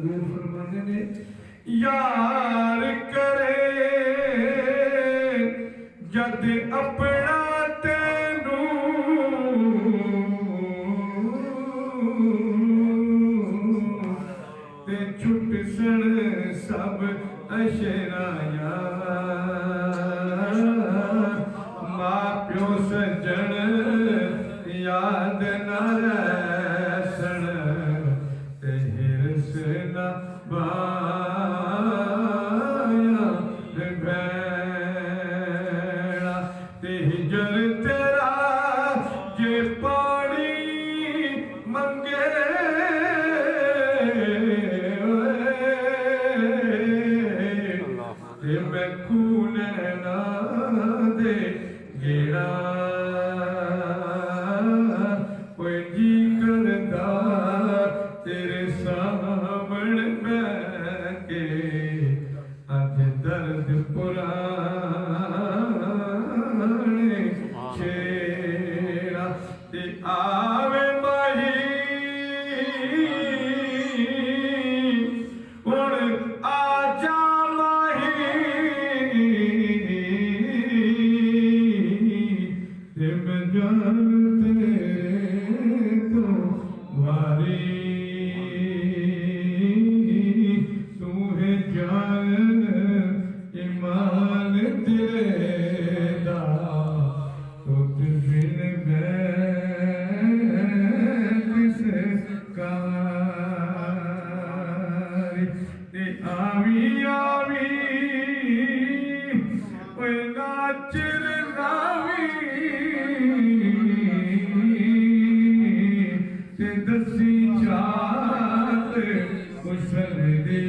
हजूर फरमाने ने यार करे जद अपना तेनू ते छुट सण सब अशराया मां प्यो सजन याद न रहसन ते हिरस न बाया भैड़ा ते हिजर तेरा जे पानी मंगे ते मैं खून ना दे गेड़ा कोई जी करदा तेरे सामने बैठ के अज दर्द पुराने छेड़ा ते आवे माही हुण आजा माही ते मैं जान तेरे तो वारी तू है जान ईमान तेरे दा तो बिन मैं किसे कारी ते आवी आवी ओए नाचर रावी ते दसी जात उसल दे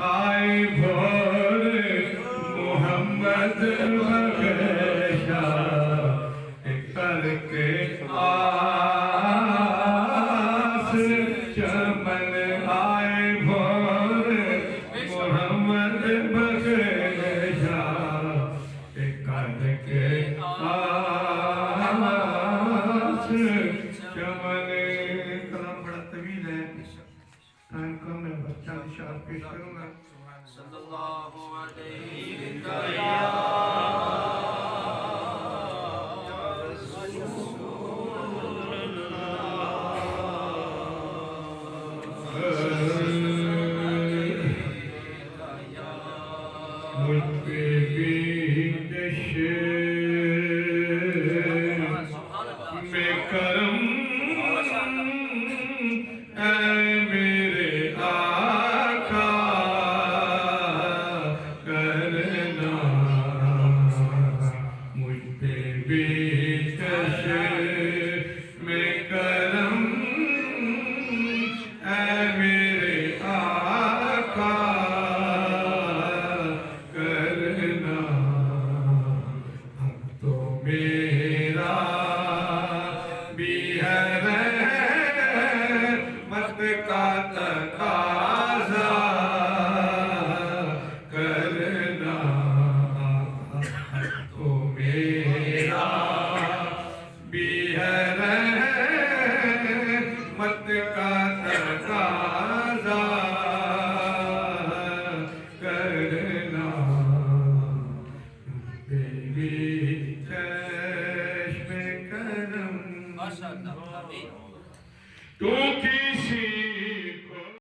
आए भोर मोहम्मद बख्शा करके आस चमन आए भोर मोहम्मद बख्शा करके आस चमन। कलाम बड़ा तवील है, टाइम कम है, बच्चा इशार पेश करूंगा। सल्लल्लाहु अलैहि मुझ पे भी में करम ऐ मेरे आका करना मुझ पे भी में करम ऐ मेरे आका करना तो मेरा भी है रहमत का तकाज़ा करना तो मेरा भी है रहमत का तकाज़ा